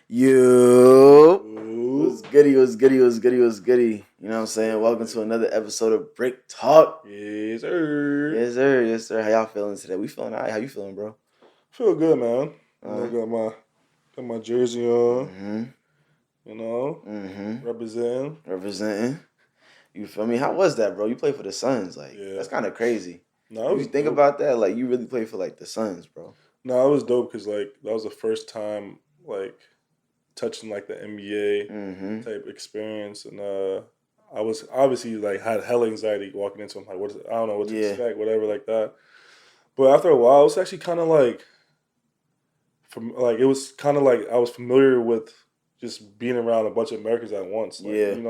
Yo, what's goody, what's goody, what's goody, what's goody? You know what I'm saying? Welcome to another episode of Brick Talk. Yes, sir. Yes, sir, yes, sir. How y'all feeling today? We feeling all right. How you feeling, bro? Feel good, man. Got my jersey on. Mm-hmm. Representing. Representing. You feel me? How was that, bro? You play for the Suns. That's kind of crazy. No, You think about that? Like, you really play for, the Suns, bro. No, it was dope because, that was the first time, touching, the NBA type experience. And I was obviously, had hella anxiety walking into them. I don't know what to expect, whatever, like that. But after a while, it was actually kind of it was kind of I was familiar with just being around a bunch of Americans at once. Being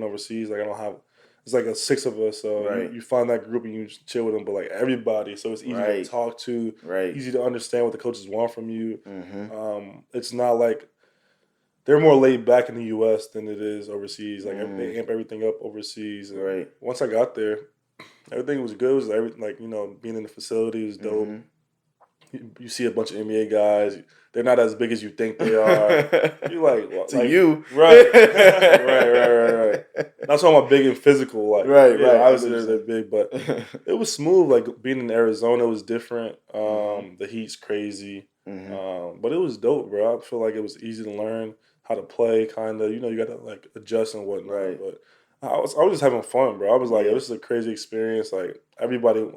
overseas, I don't have. It's like a six of us, so you find that group and you chill with them. But everybody, so it's easy to talk to, easy to understand what the coaches want from you. It's not like they're more laid back in the U.S. than it is overseas. They amp everything up overseas. And once I got there, everything was good. It was being in the facility was dope. You see a bunch of NBA guys. They're not as big as you think they are. You're you. Right. Right. That's why I'm big and physical. Obviously, they're big, but it was smooth. Being in Arizona was different. The heat's crazy. But it was dope, bro. I feel like it was easy to learn how to play, kind of. You got to, adjust and whatnot. Right. But I was just having fun, bro. I was this is a crazy experience. Everybody,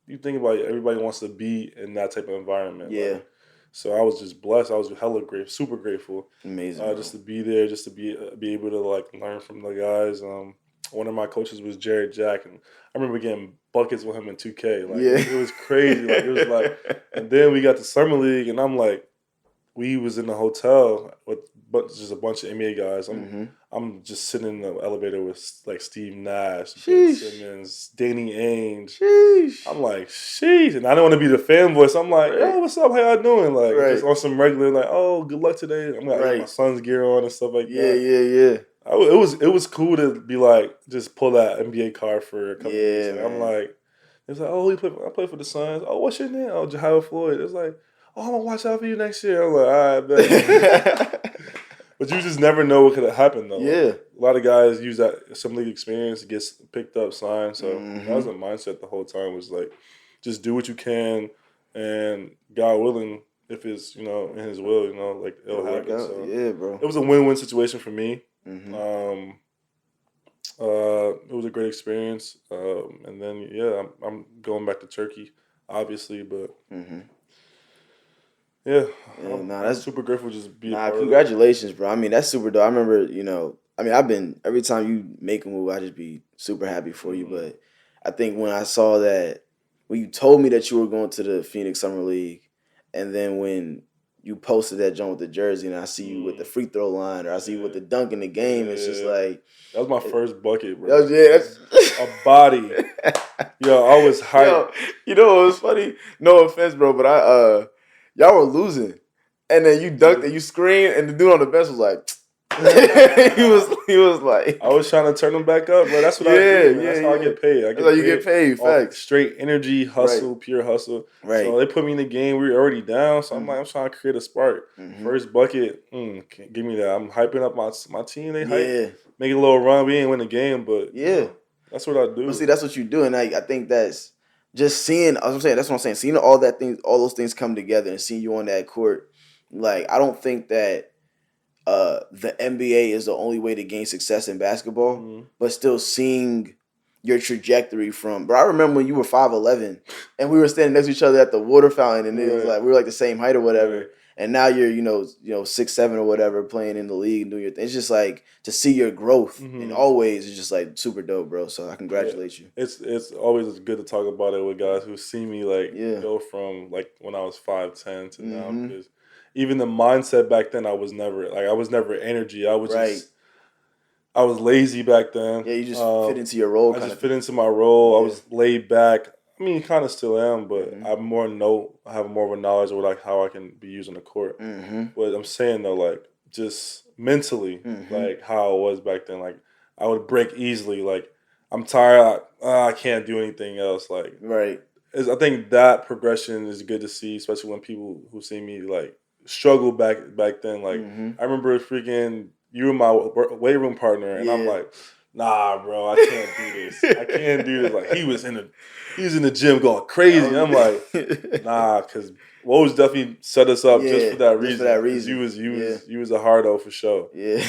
you think about it, everybody wants to be in that type of environment. Yeah. So I was just blessed. I was hella grateful, super grateful. Amazing. Just to be there, just to be able to learn from the guys. One of my coaches was Jack, and I remember getting buckets with him in 2K. It was crazy. And then we got to summer league, and we was in the hotel with just a bunch of NBA guys. I'm just sitting in the elevator with Steve Nash, Ben Simmons, Danny Ainge. Sheesh. I'm sheesh, and I don't want to be the fanboy, so I'm yo, what's up? How y'all doing? Just on some regular, oh, good luck today. I'm got my son's gear on and stuff like that. Yeah. It was cool to be just pull that NBA card for a couple weeks. It's oh, I play for the Suns. Oh, what's your name? Oh, Jehyve Floyd. It's oh, I'm gonna watch out for you next year. I'm all right, bet. But you just never know what could have happened, though. Yeah. A lot of guys use that some league experience, gets picked up, signed. So that was the mindset the whole time, was just do what you can, and God willing, if it's, in his will, it'll happen. So yeah, bro. It was a win-win situation for me. Mm-hmm. It was a great experience. And then, I'm going back to Turkey, obviously, but... Yeah, that's super grateful just to be a part congratulations, bro. I mean, that's super dope. I remember, every time you make a move, I just be super happy for you. But I think when I saw that, when you told me that you were going to the Phoenix Summer League, and then when you posted that joint with the jersey, and I see you with the free throw line, or I see you with the dunk in the game, it's just that was my first bucket, bro. That's a body. Yo, I was hyped. You know what was funny? No offense, bro, but y'all were losing, and then you dunked and you screamed, and the dude on the bench was like, he was like, I was trying to turn him back up, but that's what I do. That's how I get paid. That's how you get paid. Facts. Straight energy, hustle, pure hustle. Right. So they put me in the game. We were already down, so I'm trying to create a spark. First bucket, give me that. I'm hyping up my team. They hype, make a little run. We ain't win the game, but that's what I do. But see, that's what you do, and I think that's just seeing. That's what I'm saying. Seeing all those things come together, and seeing you on that court. I don't think that the NBA is the only way to gain success in basketball, but still seeing your trajectory from. Bro, I remember when you were 5'11", and we were standing next to each other at the water fountain, and it was we were the same height or whatever. And now you're 6'7" or whatever, playing in the league and doing your thing. It's just to see your growth, and always it's just super dope, bro. So I congratulate you. It's always good to talk about it with guys who see me go from when I was 5'10" to now, because even the mindset back then, I was never energy. I was I was lazy back then. Yeah, you just fit into your role. I just fit into my role. Yeah. I was laid back. I mean, kind of still am, but I have more of a knowledge of how I can be used on the court. But I'm saying though, just mentally, how I was back then, I would break easily. I'm tired. I can't do anything else. Right. I think that progression is good to see, especially when people who see me struggle back then. Like I remember freaking you were my weight room partner, and I'm like, nah, bro, I can't do this. I can't do this. Like he was in the gym going crazy. And I'm like, nah, because Woj definitely set us up just for that reason. Just for that reason. You was a hardo for sure. Yeah.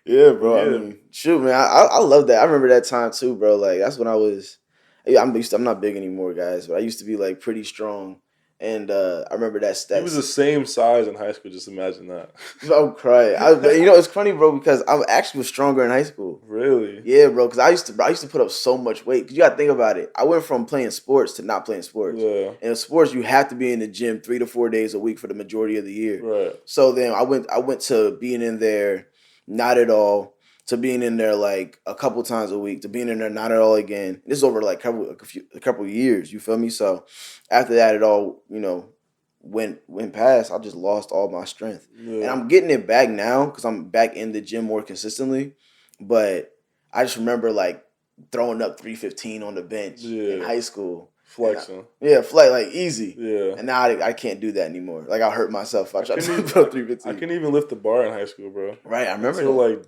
Yeah, bro. Yeah. I mean, shoot, man. I love that. I remember that time too, bro. Like that's when I was. I'm not big anymore, guys, but I used to be like pretty strong, and I remember that. He was the same size in high school. Just imagine that. I'm crying. It's funny, bro, because I actually was stronger in high school. Really? Yeah, bro. Because I used to put up so much weight. Because you got to think about it. I went from playing sports to not playing sports. Yeah. And in sports, you have to be in the gym 3 to 4 days a week for the majority of the year. Right. So then I went to being in there not at all, to being in there like a couple times a week, to being in there not at all again. This is over like a couple years. You feel me? So after that, it all went past. I just lost all my strength, and I'm getting it back now because I'm back in the gym more consistently. But I just remember like throwing up 315 on the bench in high school. Flexing. Flex like easy. Yeah. And now I can't do that anymore. Like I'll hurt myself. I try to throw 315. I couldn't even lift the bar in high school, bro. Right, I remember until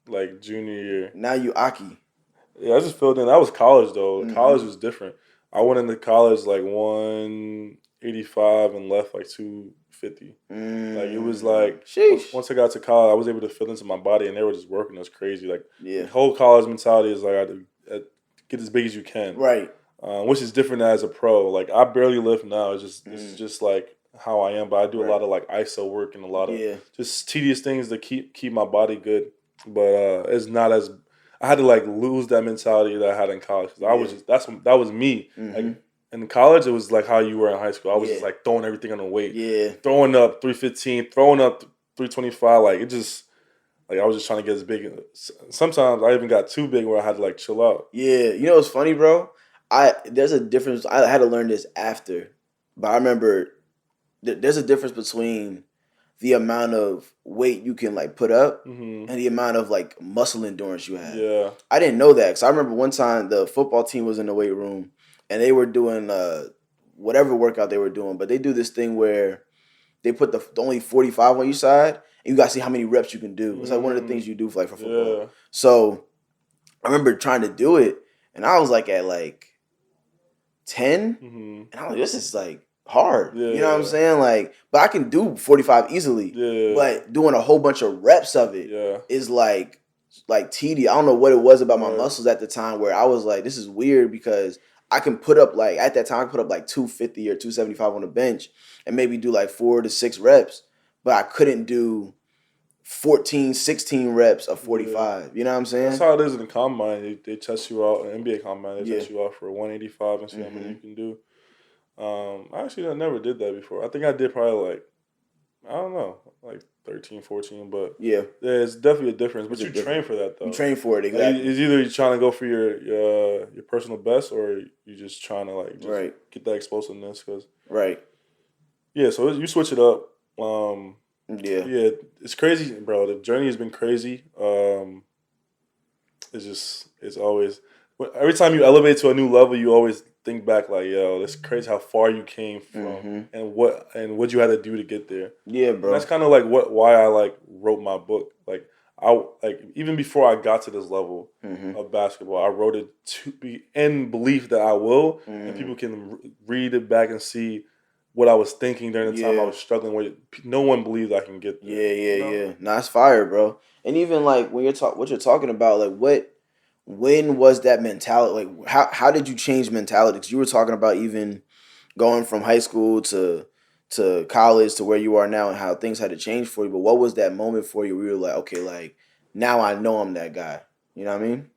like junior year. Now you Aki. Yeah, I just filled in. That was college though. Mm-hmm. College was different. I went into college like 185 and left like 250. Like it was like once I got to college, I was able to fill into my body, and they were just working us crazy. Like the whole college mentality is like I get as big as you can, right? Which is different as a pro. Like I barely lift now. It's just this is just like how I am. But I do a lot of like ISO work and a lot of just tedious things to keep my body good. But it's not as I had to like lose that mentality that I had in college. Cause I was just that was me. Mm-hmm. Like in college, it was like how you were in high school. I was just like throwing everything on the weight. Yeah, throwing up 315, throwing up 325. Like it just. Like I was just trying to get as big. Sometimes I even got too big where I had to like chill out. Yeah, you know what's funny, bro? There's a difference. I had to learn this after, but I remember there's a difference between the amount of weight you can like put up and the amount of like muscle endurance you have. Yeah, I didn't know that because I remember one time the football team was in the weight room and they were doing whatever workout they were doing, but they do this thing where they put the only 45 on each side. You got to see how many reps you can do. It's like one of the things you do for football. Yeah. So I remember trying to do it, and I was like at like 10, and I was like, this is like hard. Yeah. You know what I'm saying? Like, but I can do 45 easily. Yeah. But doing a whole bunch of reps of it is like tedious. I don't know what it was about my muscles at the time where I was like, this is weird because I can put up like at that time I put up like 250 or 275 on the bench and maybe do like 4 to 6 reps. But I couldn't do 14, 16 reps of 45. Yeah. You know what I'm saying? That's how it is in the combine. They test you out, in NBA combine, they test you out for 185 and see how many you can do. I never did that before. I think I did probably like, I don't know, like 13, 14. But yeah it's definitely a difference. But you train for that, though. You train for it, exactly. It's either you're trying to go for your personal best or you're just trying to like just get that explosiveness. Yeah, so you switch it up. Yeah, it's crazy, bro. The journey has been crazy. It's always every time you elevate to a new level, you always think back like, yo, it's crazy how far you came from and what you had to do to get there. Yeah, bro. And that's kind of like why I like wrote my book. Like even before I got to this level of basketball, I wrote it to be in belief that I will, and people can read it back and see what I was thinking during the time I was struggling with it. No one believes I can get there. Yeah. Nah, it's fire, bro. And even like when what you're talking about, like when was that mentality? Like how did you change mentality? Because you were talking about even going from high school to college to where you are now and how things had to change for you. But what was that moment for you where you were like, okay, like now I know I'm that guy. You know what I mean?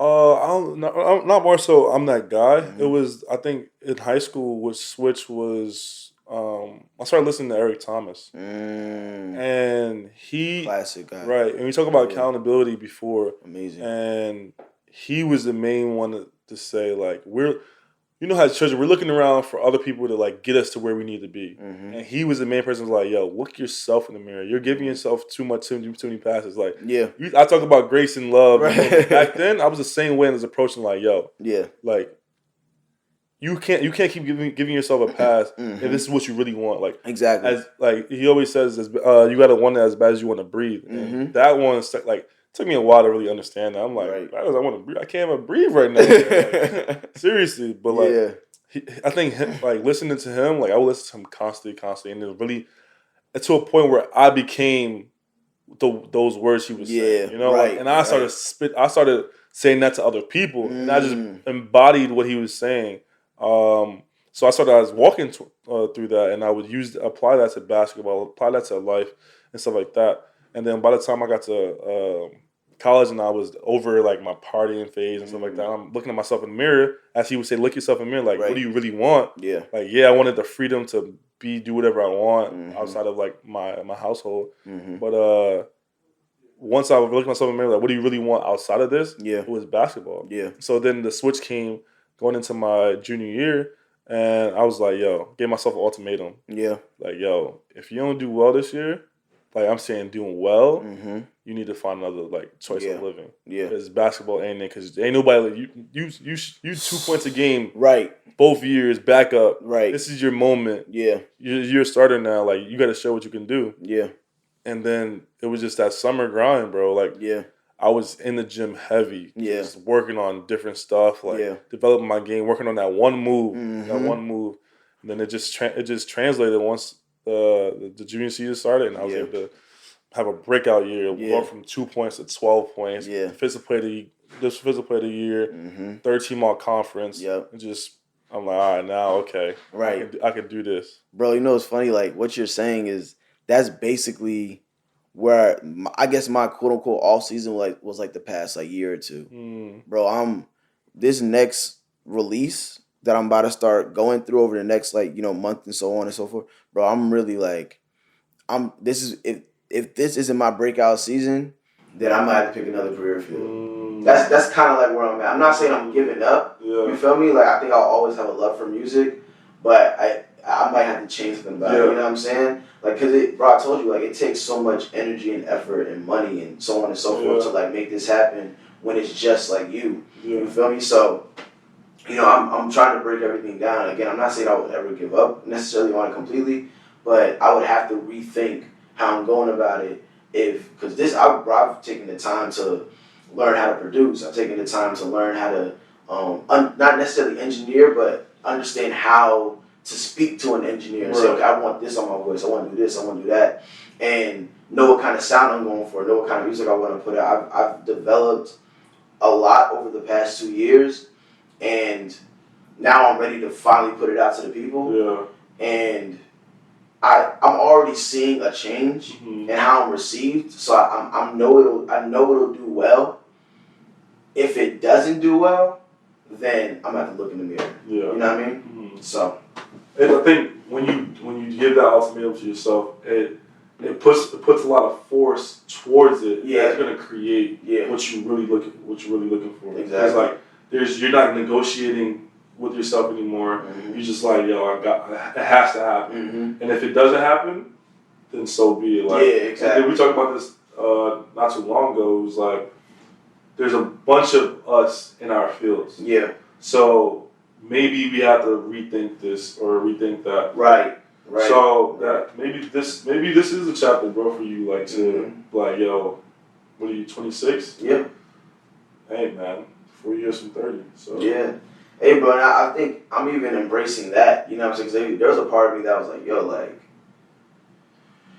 I'm not more so I'm that guy. It was, I think in high school, what switch was, I started listening to Eric Thomas. And he... Classic guy. Right. And we talk about accountability before. Amazing. And he was the main one to say, like, you know how as children, we're looking around for other people to, like, get us to where we need to be. And he was the main person who was like, yo, look yourself in the mirror. You're giving yourself too many passes. Like, I talk about grace and love. Right. Back then, I was the same way and was approaching like, yo, like, you can't keep giving yourself a pass if this is what you really want. Like exactly, as like he always says, you got to want it as bad as you want to breathe. And that one like took me a while to really understand that. I'm like, bad as I want to breathe, I can't even breathe right now. Like, seriously, but like, I think like listening to him, like I would listen to him constantly, and it really to a point where I became those words he was saying. You know, like, and I started saying that to other people, and I just embodied what he was saying. So I was walking through that, and I would apply that to basketball, apply that to life, and stuff like that. And then by the time I got to college and I was over like my partying phase and stuff like that, I'm looking at myself in the mirror, as he would say, look yourself in the mirror, like, what do you really want? Yeah. Like, I wanted the freedom to do whatever I want outside of like my household. But once I would look at myself in the mirror, like, what do you really want outside of this? Yeah. It was basketball. Yeah. So then the switch came going into my junior year, and I was like, gave myself an ultimatum. Yeah. Like, if you don't do well this year, like I'm saying doing well, you need to find another like choice of living. Yeah. Because basketball ain't it, because ain't nobody like you 2 points a game. Right. Both years, back up. Right. This is your moment. Yeah. You're a starter now. Like, you got to show what you can do. Yeah. And then it was just that summer grind, bro. Like, I was in the gym heavy. Just working on different stuff. Like, developing my game, working on that one move. And then it just translated once the junior season started, and I was able to have a breakout year. Going from 2 points to 12 points. Yeah. Physical player of the year. Third team all conference. Yep. And just, I'm like, all right, now, okay. Right. I can do this. Bro, you know what's funny? Like, what you're saying is that's basically where I guess my quote-unquote off-season was like the past like year or two. Bro, this next release that I'm about to start going through over the next like, month and so on and so forth. Bro, I'm really like, if this isn't my breakout season, then I might have to pick another career field. That's kind of like where I'm at. I'm not saying I'm giving up. Yeah. You feel me? Like, I think I'll always have a love for music, but I might have to change something about it. You know what I'm saying? Like, because bro, I told you, like, it takes so much energy and effort and money and so on and so forth to like make this happen when it's just like you. You feel me? So, I'm trying to break everything down. Again, I'm not saying I would ever give up necessarily on it completely, but I would have to rethink how I'm going about it. Because I've taken the time to learn how to produce. I've taken the time to learn how to not necessarily engineer, but understand how to speak to an engineer and say, okay, I want this on my voice. I want to do this. I want to do that, and know what kind of sound I'm going for. Know what kind of music I want to put out. I've developed a lot over the past 2 years, and now I'm ready to finally put it out to the people. Yeah. And I'm already seeing a change in how I'm received. So I know it'll do well. If it doesn't do well, then I'm gonna have to look in the mirror. Yeah. You know what I mean? So, and I think when you give that ultimatum to yourself, it puts a lot of force towards it. Yeah. That's gonna create what you're really looking for. Exactly. It's like you're not negotiating with yourself anymore. You're just like, it has to happen. And if it doesn't happen, then so be it. Like, exactly. And we talked about this not too long ago. It was like, there's a bunch of us in our fields. Yeah. So maybe we have to rethink this or rethink that. Right. Right. So that maybe this is a chapter, bro, for you, like to like, what are you, 26? Yeah. Hey man, 4 years from 30. So yeah. Hey, bro, and I think I'm even embracing that. You know what I'm saying? There was a part of me that was like, like,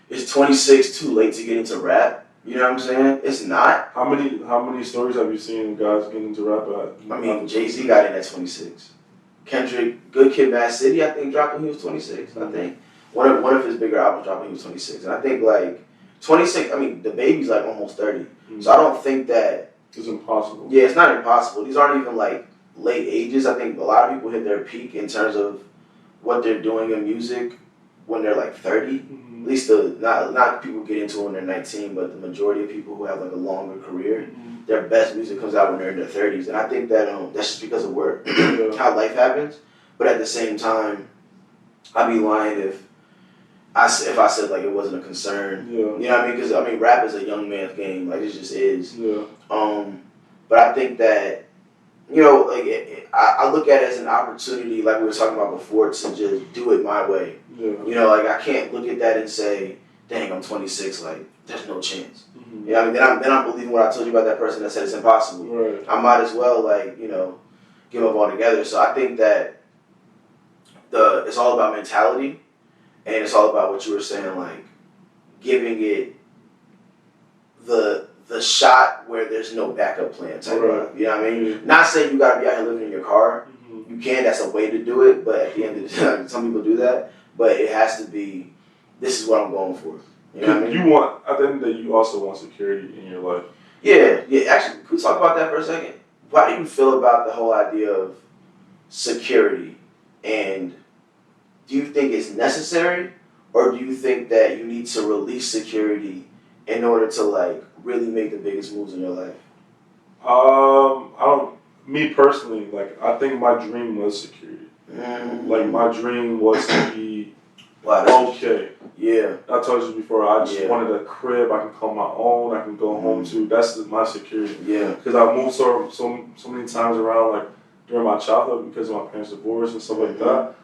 is 26 too late to get into rap? You know what I'm saying? It's not. How many stories have you seen guys getting into rap at? I mean, Jay-Z got in at 26. Kendrick, Good Kid, Mad City, I think, dropped when he was 26. I think one of his bigger albums dropped when he was 26. And I think, like, 26, I mean, the baby's, like, almost 30. So I don't think that... It's impossible. Yeah, it's not impossible. These aren't even, like, late ages. I think a lot of people hit their peak in terms of what they're doing in music when they're, like, 30. At least not people get into it when they're 19, but the majority of people who have like a longer career, their best music comes out when they're in their 30s. And I think that that's just because of how life happens. But at the same time, I'd be lying if I said like it wasn't a concern. Yeah. You know what I mean? Because I mean, rap is a young man's game. Like, it just is. Yeah. But I think that I look at it as an opportunity, like we were talking about before, to just do it my way. Yeah. I can't look at that and say, dang, I'm 26, like, there's no chance. Mm-hmm. Then I'm believing what I told you about that person that said it's impossible. Right. I might as well, give up altogether. So I think that it's all about mentality, and it's all about what you were saying, like, giving it the shot where there's no backup plan type of, you know what I mean? Mm-hmm. Not saying you gotta be out here living in your car. Mm-hmm. You can, that's a way to do it, but at the end of the day, some people do that, but it has to be, this is what I'm going for. You know what I mean? You want, at the end of the day, you also want security in your life. Yeah. Actually, can we talk about that for a second? How do you feel about the whole idea of security? And do you think it's necessary, or do you think that you need to release security in order to, like, really make the biggest moves in your life? Me personally, like, I think my dream was security. Mm-hmm. Like, my dream was to be okay. Yeah. I told you before, I just wanted a crib I can call my own, I can go home to. That's my security. Yeah. Because I moved so many times around, like, during my childhood because of my parents' divorce and stuff like that.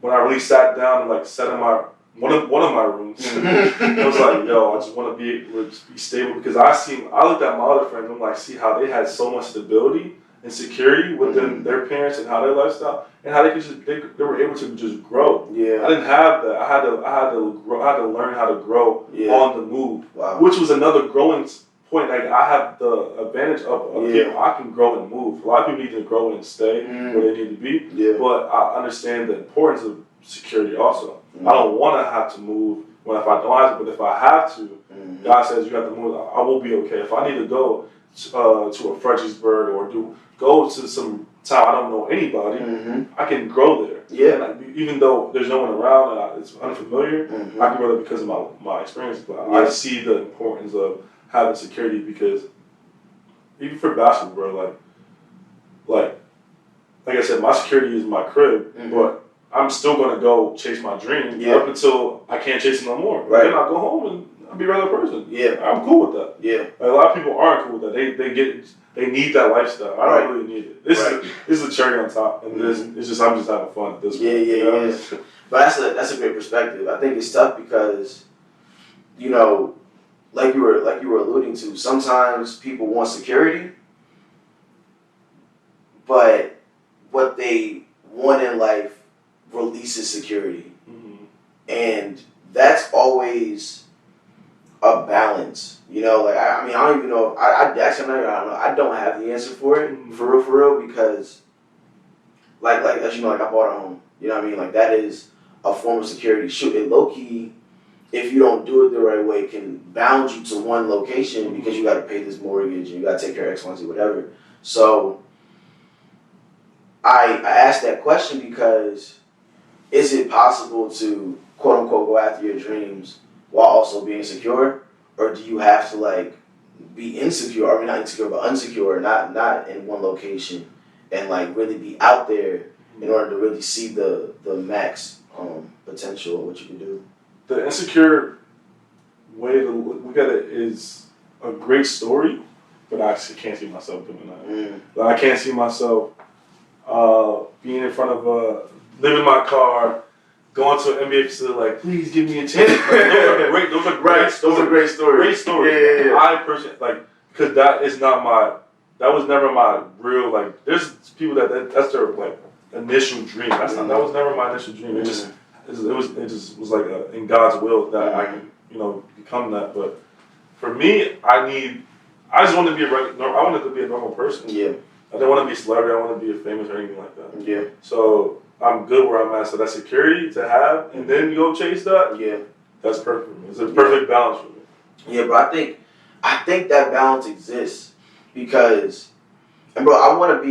When I really sat down and, like, sat in one of my rooms, I was like, yo, I just want to be able to be stable, because I looked at my other friends and I'm like, see how they had so much stability and security within their parents and how their lifestyle, and how they were able to just grow. Yeah. I didn't have that. I had to learn how to grow on the move, which was another growing point. Like, I have the advantage of people. I can grow and move. A lot of people need to grow and stay where they need to be. Yeah. But I understand the importance of security also. I don't want to have to move if I don't have to, but if I have to, God says you have to move, I will be okay. If I need to go to a Fredericksburg or go to some town I don't know anybody, I can grow there. Yeah. And even though there's no one around and it's unfamiliar, I can grow there because of my experience. But I see the importance of having security, because even for basketball, like I said, my security is my crib, but I'm still going to go chase my dream up until I can't chase it no more. Right. Then I'll go home and I'll be a regular person. Yeah. I'm cool with that. Yeah. Like, a lot of people aren't cool with that. They need that lifestyle. I don't really need it. This is a cherry on top, and I'm just having fun at this point. Yeah. But that's a great perspective. I think it's tough because, like you were alluding to, sometimes people want security, but what they want in life releases security. And that's always a balance. I don't even know if I don't know. I don't have the answer for it, for real, because like as you know, like, I bought a home. You know what I mean? Like, that is a form of security. Shoot, it low key, if you don't do it the right way, can bound you to one location because you got to pay this mortgage and you got to take care of X, Y, Z, whatever. So I asked that question because, is it possible to, quote unquote, go after your dreams while also being secure? Or do you have to, like, be insecure, I mean, not insecure, but unsecure, not in one location, and, like, really be out there in order to really see the max potential of what you can do? The insecure way to look at it is a great story, but I actually can't see myself doing that. Like, I can't see myself being in front of living in my car, going to an NBA facility, like, please give me a chance. Like, those are great stories. Great stories. Yeah. I personally, like, because that was never my real, like, there's people that's their, like, initial dream. That was never my initial dream. It just was like in God's will that I can, become that. But for me, I just wanted to be I wanted to be a normal person. Yeah. I didn't want to be a celebrity. I want to be famous or anything like that. Yeah. So I'm good where I'm at. So that security to have, and then you go chase that. Yeah. That's perfect for me. It's a perfect balance for me. Yeah, but I think that balance exists because, and bro, I want to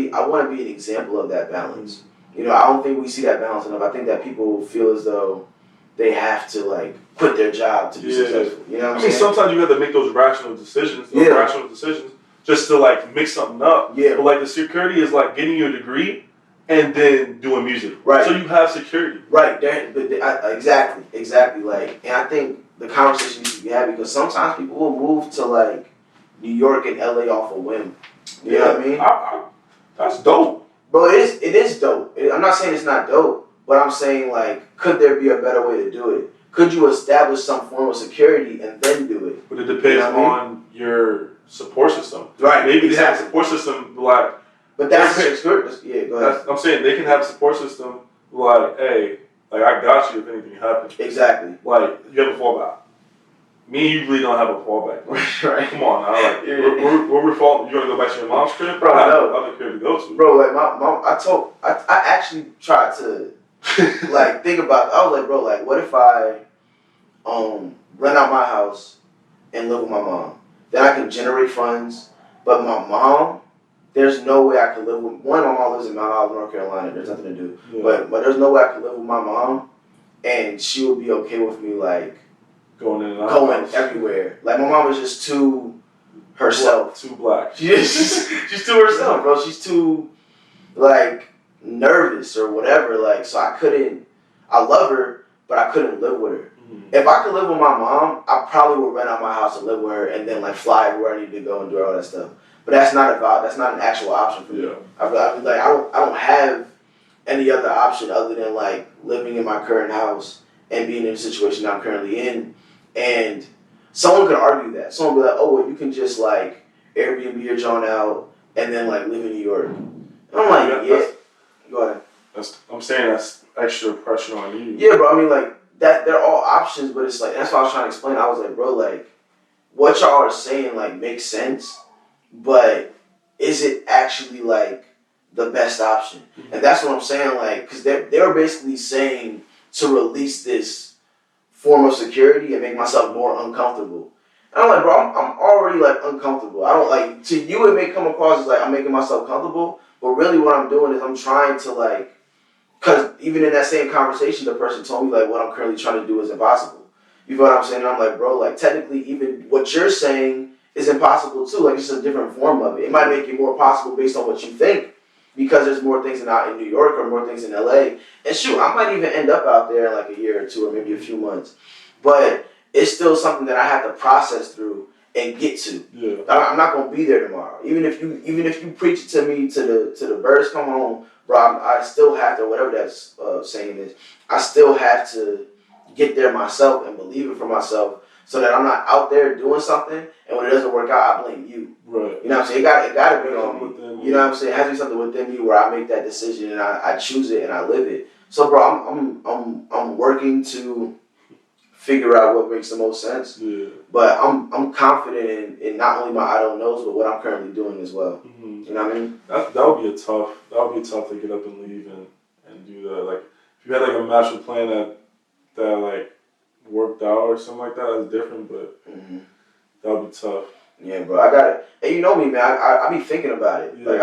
be an example of that balance. I don't think we see that balance enough. I think that people feel as though they have to, like, quit their job to be successful. You know what I'm saying? Sometimes you have to make those rational decisions. Just to, like, mix something up. Yeah. But, like, the security is, like, getting your degree and then doing music. Right. So you have security. Right. Exactly. Like, and I think the conversation needs to be had because sometimes people will move to, like, New York and LA off a whim. You know what I mean? That's dope. Bro, it is dope. I'm not saying it's not dope, but I'm saying, like, could there be a better way to do it? Could you establish some form of security and then do it? But it depends on your support system. Right. Maybe they have a support system like. But that's yeah. Go ahead. I'm saying they can have a support system like, hey, like I got you if anything happens. Exactly. Like you have a fallback. Me usually don't have a fallback. Right. Come on now. Like, where we're falling, you want to go back to your mom's crib? Bro, I have other crib to go to. Bro, like my mom, I actually tried to like think about. I was like, bro, like what if I rent out my house and live with my mom? Then I can generate funds. But my mom, there's no way I could live with. One, my mom lives in Mount Olive, North Carolina. There's nothing to do. Yeah. But there's no way I could live with my mom, and she would be okay with me like. Going everywhere. Like my mom was just too herself. Too black. She's too herself, bro. She's too like nervous or whatever. Like so I couldn't. I love her, but I couldn't live with her. Mm-hmm. If I could live with my mom, I probably would rent out my house and live with her, and then like fly everywhere I need to go and do all that stuff. But that's not an actual option for me. Yeah. I don't have any other option other than like living in my current house and being in the situation I'm currently in. And someone could argue that. Someone would be like, oh, well, you can just, like, Airbnb your John out and then, like, live in New York. And I'm like, yeah. Go ahead. I'm saying that's extra pressure on you. Yeah, bro. I mean, like, they're all options, but it's like, that's what I was trying to explain. I was like, bro, like, what y'all are saying, like, makes sense, but is it actually, like, the best option? Mm-hmm. And that's what I'm saying, like, because they're basically saying to release this form of security and make myself more uncomfortable. And I'm like, bro, I'm already like uncomfortable. I don't like, to you it may come across as like I'm making myself comfortable, but really what I'm doing is I'm trying to like, because even in that same conversation, the person told me like what I'm currently trying to do is impossible. You feel what I'm saying? And I'm like, bro, like technically even what you're saying is impossible too. Like it's just a different form of it. It might make it more possible based on what you think. Because there's more things in New York or more things in LA. And shoot, I might even end up out there in like a year or two or maybe a few months. But it's still something that I have to process through and get to. Yeah. I'm not gonna be there tomorrow. Even if you preach it to me to the birds come home, bro, I still have to, whatever that's saying is, I still have to get there myself and believe it for myself. So that I'm not out there doing something, and when it doesn't work out, I blame you. Right. You know what I'm saying? It got to be on me. You know what I'm saying? It has to be something within me where I make that decision and I choose it and I live it. So, bro, I'm working to figure out what makes the most sense. Yeah. But I'm confident in not only my I don't knows, but what I'm currently doing as well. Mm-hmm. You know what I mean? That would be tough to get up and leave and do that. Like if you had like a master plan that like worked out or something like that, that's different, but that would be tough. Yeah, bro, I got it. And you know me, man, I be thinking about it. Yeah. Like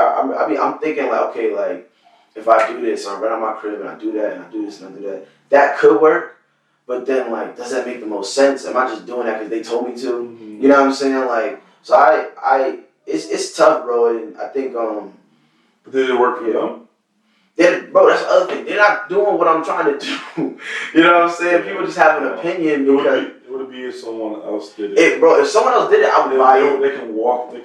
I'm thinking like, okay, like if I do this, I rent out my crib and I do that and I do this and I do that, that could work. But then like, does that make the most sense? Am I just doing that because they told me to? Mm-hmm. You know what I'm saying? Like, so it's tough, bro. And I think But did it work for them? Bro, that's the other thing. They're not doing what I'm trying to do. You know what I'm saying? People just have an opinion because it would be if someone else did it. Bro, if someone else did it, I would buy in. They can walk you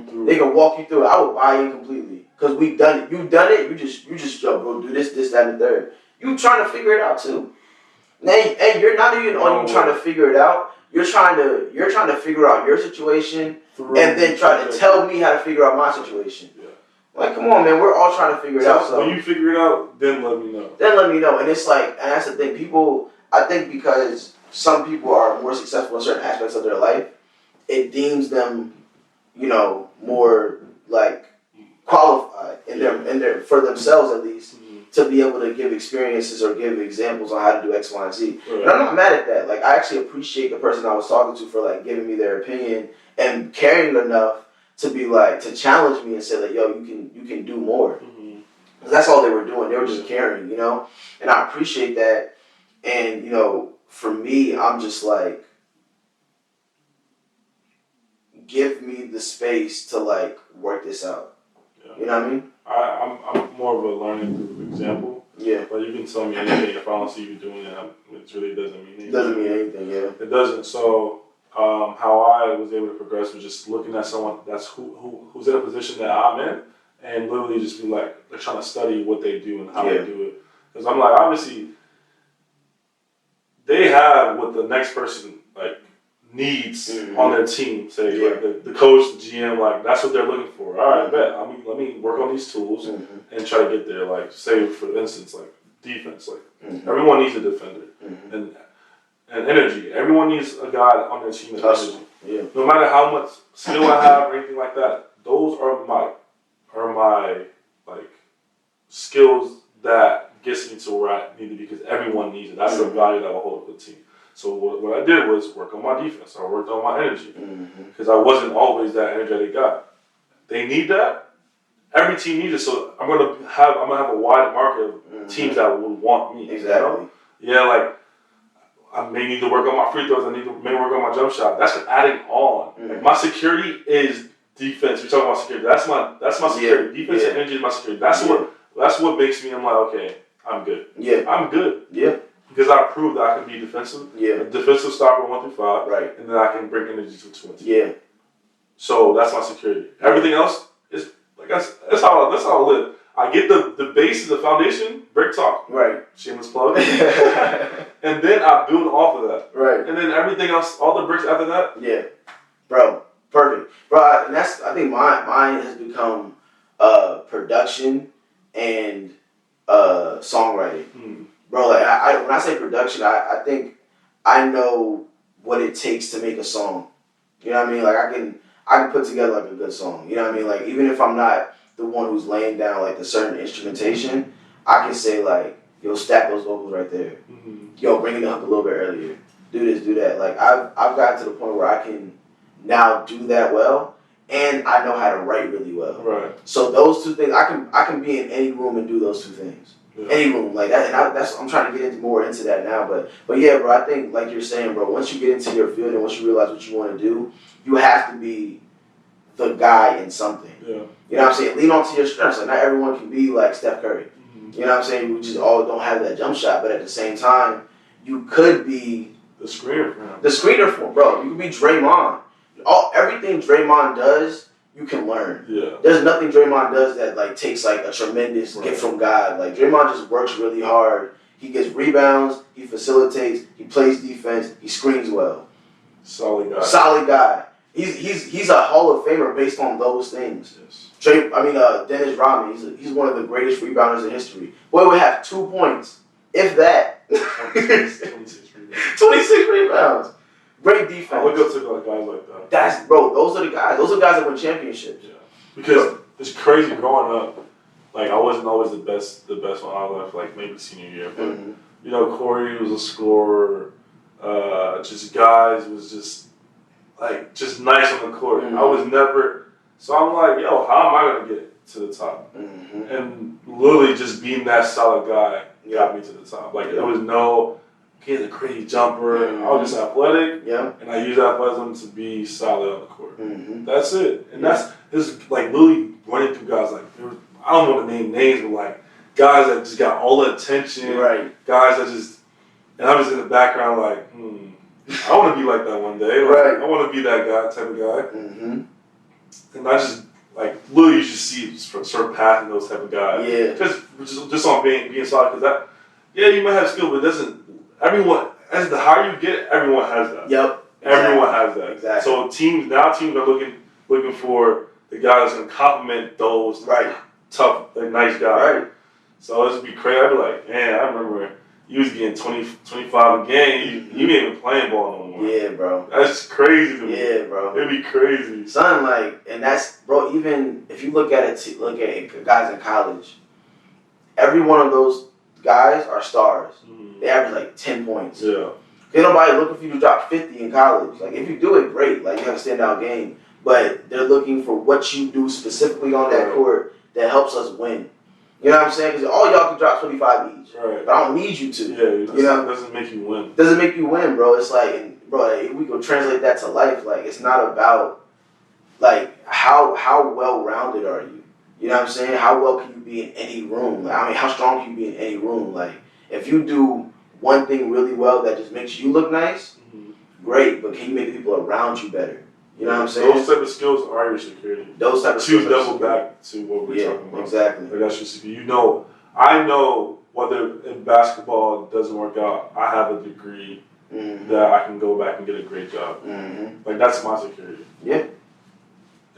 through. They can walk you through it. I would buy in completely because we've done it. You've done it. You just yo, bro, do this, that, and the third. You trying to figure it out too. Hey, you're not even on you trying to figure it out. You're trying to figure out your situation and then try to tell me how to figure out my situation. Yeah. Like, come on, man. We're all trying to figure it out. So when you figure it out, then let me know. And it's like, and that's the thing. People, I think because some people are more successful in certain aspects of their life, it deems them, you know, more like qualified in their for themselves at least to be able to give experiences or give examples on how to do X, Y, and Z. Right. And I'm not mad at that. Like, I actually appreciate the person I was talking to for like giving me their opinion and caring enough to be like, to challenge me and say like, yo, you can do more. Mm-hmm. That's all they were doing. They were just caring, you know? And I appreciate that. And, you know, for me, I'm just like, give me the space to like work this out. Yeah. You know what I mean? I'm more of a learning through example. Yeah. But you can tell me anything if I don't see you doing it. It really doesn't mean anything. Doesn't mean anything, yeah. It doesn't. So how I was able to progress was just looking at someone that's who's in a position that I'm in, and literally just be like, they're trying to study what they do and how they do it. Because I'm like, obviously, they have what the next person like needs on their team. Say like the coach, the GM, like that's what they're looking for. All right, bet. I mean, let me work on these tools and try to get there. Like, say for instance, like defense. Like everyone needs a defender and energy. Everyone needs a guy on their team with energy. Yeah. No matter how much skill I have or anything like that, those are my like skills that gets me to where I need to be because everyone needs it. That's the value that I hold up the team. So what I did was work on my defense. I worked on my energy because I wasn't always that energetic guy. They need that. Every team needs it. So I'm gonna have a wide market of teams that would want me. Exactly. You know? Yeah, like I may need to work on my free throws. I may work on my jump shot. That's adding on. Like my security is defense. We're talking about security. That's my security. Defense and energy is my security. That's what makes me. I'm like, okay, I'm good. Yeah, I'm good. Yeah, because I proved that I can be defensive. Yeah, a defensive stopper 1 through 5. Right, and then I can bring energy to 20. Yeah. So that's my security. Everything else is like that's how I live. I get the base, the foundation, brick talk. Right. Shameless plug. And then I build off of that. Right. And then everything else, all the bricks after that. Yeah. Bro, perfect. Bro, and I think mine has become production and songwriting. Bro, like when I say production, I think I know what it takes to make a song. You know what I mean? Like I can put together like a good song. You know what I mean? Like even if I'm not the one who's laying down like the certain instrumentation, I can say like, yo, stack those vocals right there. Yo, bring in the hook a little bit earlier. Do this, do that. Like I've gotten to the point where I can now do that well, and I know how to write really well. Right. So those two things, I can be in any room and do those two things. Yeah. Any room like that, and I'm trying to get more into that now. But yeah, bro, I think like you're saying, bro, once you get into your field and once you realize what you want to do, you have to be the guy in something. Yeah. You know what I'm saying? Lean onto your strengths. Like not everyone can be like Steph Curry. You know what I'm saying? We just all don't have that jump shot, but at the same time, you could be the screener for him. The screener for him, bro. You could be Draymond. Everything Draymond does, you can learn. Yeah. There's nothing Draymond does that like takes like a tremendous gift from God. Like Draymond just works really hard. He gets rebounds. He facilitates. He plays defense. He screens well. Solid guy. Solid guy. He's a Hall of Famer based on those things. Yes. Dennis Rodman, he's one of the greatest rebounders in history. Boy would have 2 points, if that. 26 rebounds. Great defense. I would go to guys like that. Those are the guys. Those are the guys that win championships. Yeah. Because it's crazy growing up. Like I wasn't always the best when I left, like maybe senior year. But you know, Corey was a scorer. Just guys was just nice on the court. I was never. So I'm like, yo, how am I gonna get to the top? And literally just being that solid guy got me to the top. Like there was no, he's a crazy jumper. I was just athletic, and I use athleticism to be solid on the court. That's it. And that's like literally running through guys like I don't want to name names, but like guys that just got all the attention. Right. Guys that just, and I'm just in the background like, I want to be like that one day. Like, I want to be that guy, type of guy. And I just, like, literally you just see surpassing those type of guys. Yeah. Just on being solid. Because that, you might have skill, but it doesn't, everyone, as the higher you get, everyone has that. Yep. Everyone has that. Exactly. So teams are looking for the guy that's going to complement those tough, like, nice guys. Right. So it's be crazy. I'd be like, man, I remember you was getting 20, 25 a game. You ain't even playing ball no more. Yeah, bro. That's crazy to me. Yeah, bro. It'd be crazy. Son, like, and that's, bro, even if you look at guys in college, every one of those guys are stars. They average like 10 points. Yeah. Ain't nobody looking for you to drop 50 in college. Like, if you do it, great. Like, you have a standout game. But they're looking for what you do specifically on that court that helps us win. You know what I'm saying? Because all y'all can drop 25 each. Right. But I don't need you to. Yeah, you know? It doesn't make you win. Doesn't make you win, bro. It's like, bro, if we go translate that to life, like, it's not about, like, how well-rounded are you? You know what I'm saying? How well can you be in any room? Like, I mean, how strong can you be in any room? Like, if you do one thing really well that just makes you look nice, great, but can you make the people around you better? You know what I'm saying? Those type of skills are your security. Those type of skills. To double back to what we're talking about. Exactly. Like that's your security. You know, I know whether in basketball it doesn't work out, I have a degree that I can go back and get a great job. Like that's my security. Yeah.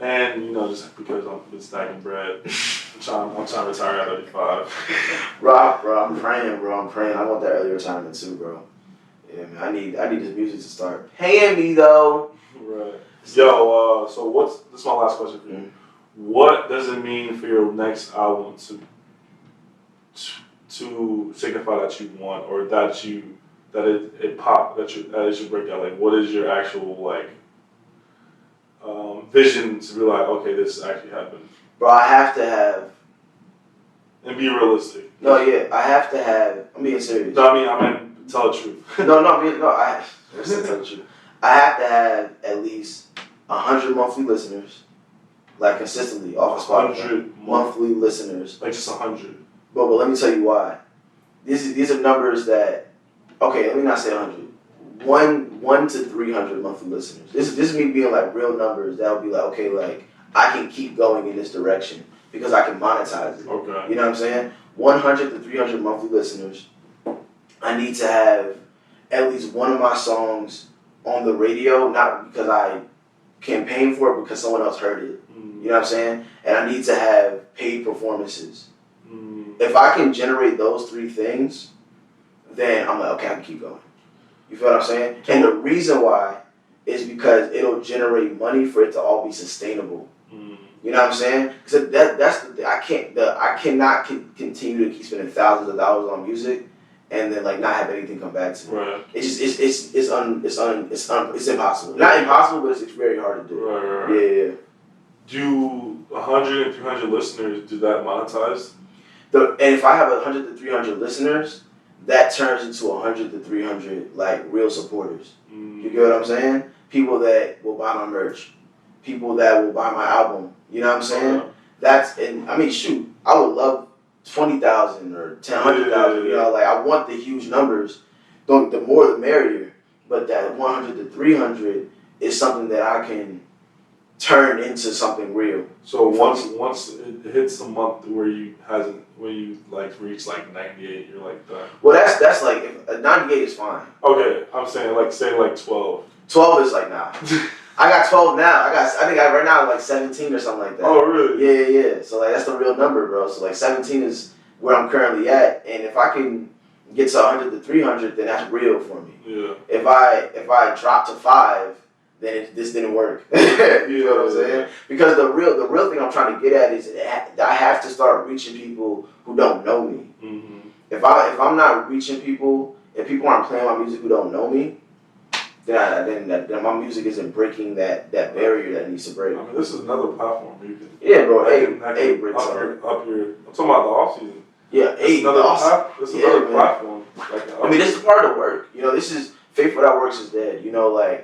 And you know, just because I've been stacking bread, I'm trying to retire at 35. Bro, I'm praying, bro. I'm praying. I want that early retirement too, bro. Yeah, man. I need this music to start paying me though. Right. Yo, so this is my last question for you. What does it mean for your next album to signify that you won or that it popped, that it should break out? Like, what is your actual like vision to be like, okay, this actually happened? Bro, I have to have. And be realistic. No, yeah, I have to have. I'm being serious. No, I mean, tell the truth. Let's tell the truth. I have to have at least 100 monthly listeners, like consistently off of Spotify. 100 monthly listeners. Like just 100. But let me tell you why. These are numbers that. Okay, let me not say 100. 1 to 300 monthly listeners. This is me being like real numbers that would be like, okay, like I can keep going in this direction because I can monetize it. Okay. You know what I'm saying? 100 to 300 monthly listeners. I need to have at least one of my songs on the radio, not because I campaigned for it, because someone else heard it. You know what I'm saying? And I need to have paid performances. If I can generate those three things, then I'm like, okay, I can keep going. You feel what I'm saying? And the reason why is because it'll generate money for it to all be sustainable. You know what I'm saying? Because that's the thing. I cannot continue to keep spending thousands of dollars on music and then like not have anything come back to me. Right. It's impossible. Not impossible, but it's very hard to do. Right. Yeah. Do 100 and 300 listeners, do that monetize? And if I have 100 to 300 listeners, that turns into 100 to 300 like real supporters. You get what I'm saying? People that will buy my merch, people that will buy my album. You know what I'm saying? I mean, shoot, I would love 20,000 or 100,000. You know, like I want the huge numbers. The more the merrier. But that 100 to 300 is something that I can turn into something real. So once it hits a month where you like reach like 98, you're like done. Well, that's like 98 is fine. Okay, I'm saying like 12. 12 is like nah. I got 12 now. I think right now like 17 or something like that. Oh really? Yeah. So like that's the real number, bro. So like 17 is where I'm currently at, and if I can get to 100 to 300, then that's real for me. Yeah. If I drop to 5, then this didn't work. You know what I'm saying? Because the real thing I'm trying to get at is I have to start reaching people who don't know me. If I'm not reaching people, if people aren't playing my music who don't know me, then my music isn't breaking that barrier that needs to break. I mean, this is another platform you can. Yeah, bro. I'm talking about the off season. Yeah, this is another platform. I mean, this is part of the work. You know, this is faith without works is dead. You know, like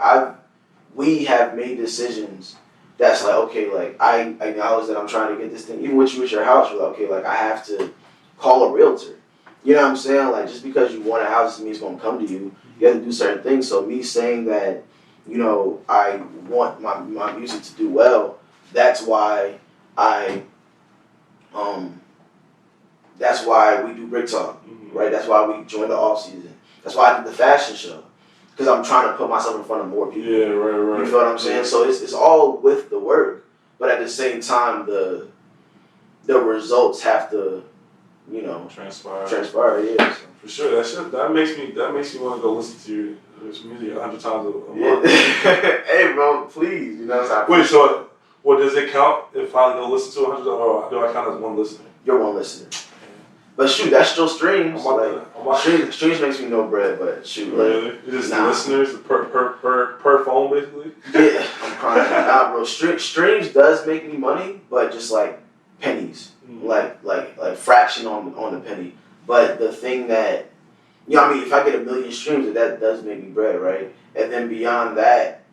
we have made decisions that's like, okay, like I acknowledge that I'm trying to get this thing. Even with you at your house, you're like, okay, like I have to call a realtor. You know what I'm saying? Like just because you want a house doesn't mean it's gonna come to you. You have to do certain things. So me saying that, you know, I want my music to do well, that's why that's why we do Brick Talk, right? That's why we joined the off season. That's why I did the fashion show. Because I'm trying to put myself in front of more people. Yeah, right. You feel what I'm saying? So it's all with the work, but at the same time, the results have to, you know, transpire. Yeah. So. For sure, that makes me want to go listen to this music 100 times a month. Yeah. Hey, bro, please. You know what I'm saying? Wait, so what does it count if I go listen to 100, or do I count as one listener? You're one listener. But shoot, that's still streams. Streams makes me no bread, but shoot. Really? It is listeners per phone, basically? Yeah, I'm crying. Nah, bro. Streams does make me money, but just like pennies. Like fraction on the penny. But the thing that, you know what I mean, if I get 1 million streams, that does make me bread, right? And then beyond that,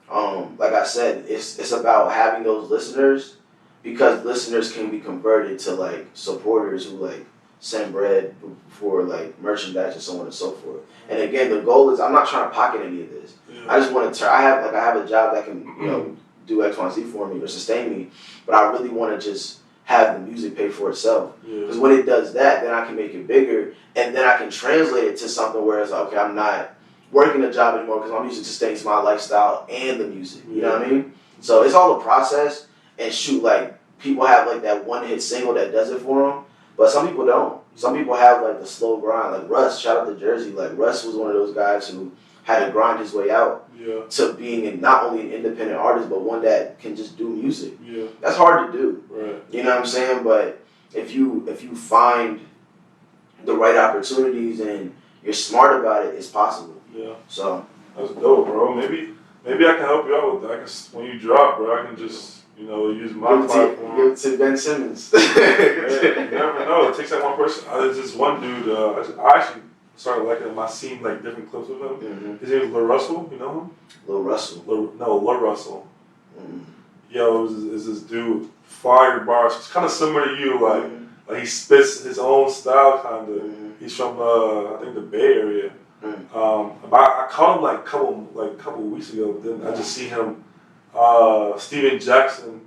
like I said, it's about having those listeners, because listeners can be converted to like supporters who like send bread for like merchandise and so on and so forth. And again, the goal is I'm not trying to pocket any of this. Yeah. I just want to turn. I have a job that can do X, Y, and Z for me or sustain me, but I really want to just have the music pay for itself. Because when it does that, then I can make it bigger, and then I can translate it to something where it's like, okay, I'm not working a job anymore because my music sustains my lifestyle and the music. You know what I mean? So it's all a process. And shoot, like people have like that one hit single that does it for them, but some people don't. Some people have like the slow grind. Like Russ, shout out to Jersey. Like Russ was one of those guys who had to grind his way out to being not only an independent artist, but one that can just do music. Yeah. That's hard to do. Right. You know what I'm saying? But if you find the right opportunities and you're smart about it, it's possible. Yeah. So that's dope, bro. Maybe I can help you out with that. When you drop, bro, I can just use my platform. Give it to Ben Simmons. You never know. It takes that one person. There's this one dude. I actually started liking him. I seen like different clips of him. Mm-hmm. His name is Lil Russell. You know him? Lil Russell. Lil Russell. Mm-hmm. Yo, is this dude fire bars? It's kind of similar to you. Like he spits his own style, kind of. Mm-hmm. He's from I think the Bay Area. Mm-hmm. I caught him like a couple weeks ago. But then I just see him. Steven Jackson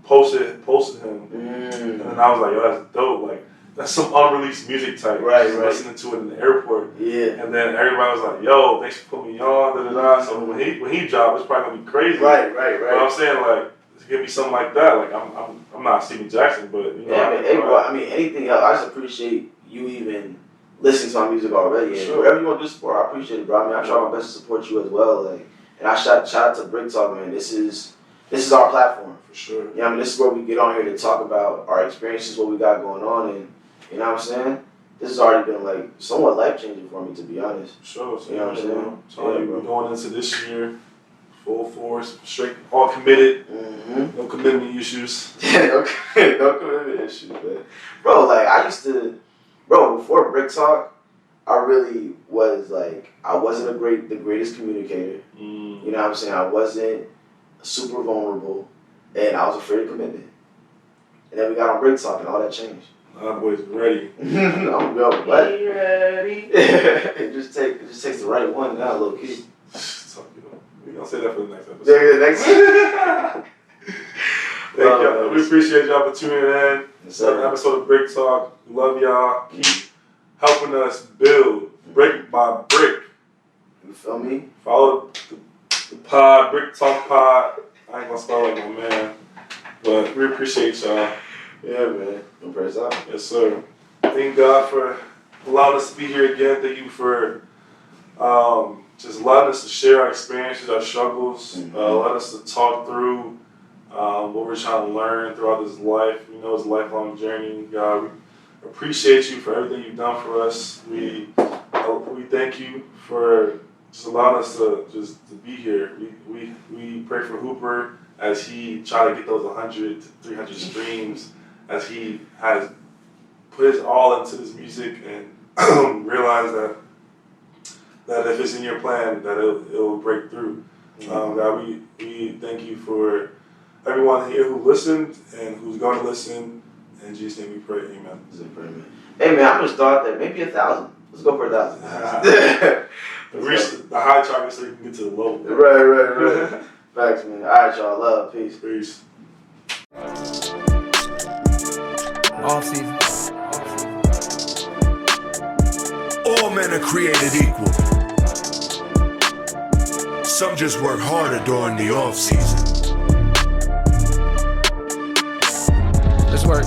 posted him, and then I was like, "Yo, that's dope! Like, that's some unreleased music type." Right. Listening to it in the airport. Yeah. And then everybody was like, "Yo, thanks for putting me on." Da, da, da. So when he dropped, it's probably gonna be crazy. Right. But I'm saying like, to give me something like that, like I'm not Steven Jackson, but bro. I mean, anything else. I just appreciate you even listening to my music already, and whatever you want to do support, I appreciate it, bro. I mean, I try my best to support you as well, like. And I shout out to Brick Talk, man. This is our platform. For sure. You know what I mean? This is where we get on here to talk about our experiences, what we got going on, and you know what I'm saying? This has already been like somewhat life-changing for me, to be honest. For sure. You know what I'm saying? So we're going into this year, full force, straight, all committed. Mm-hmm. No commitment issues. no commitment issues, man. Bro, like before Brick Talk, I really was like, I wasn't the greatest communicator. Mm. You know what I'm saying? I wasn't super vulnerable, and I was afraid of commitment. And then we got on Break Talk, and all that changed. My boy's ready. I'm real ready. it just takes the right one now, low key. We're gonna say that for the next episode. Thank y'all. We appreciate y'all for tuning in. Another episode of Break Talk. Love y'all. Keep helping us build brick by brick. You feel me? Follow the pod, Brick Talk Pod. I ain't gonna spell like my man, but we appreciate y'all. Yeah, man. No praise out. Yes, sir. Thank God for allowing us to be here again. Thank you for just allowing us to share our experiences, our struggles, let us to talk through what we're trying to learn throughout this life. We know it's a lifelong journey. God, we appreciate you for everything you've done for us. We thank you for just allowing us to be here. We pray for Hooper as he try to get those 100 to 300 streams, as he has put his all into this music and realize that if it's in your plan, that it'll break through. God, we thank you for everyone here who listened and who's going to listen. In Jesus' name we pray, amen. Hey man, I just thought that maybe 1,000. Let's go for 1,000. Reach the high target so you can get to the low. Right. Facts, man. All right, y'all. Love. Peace. Off season. All men are created equal. Some just work harder during the off season. Let's work.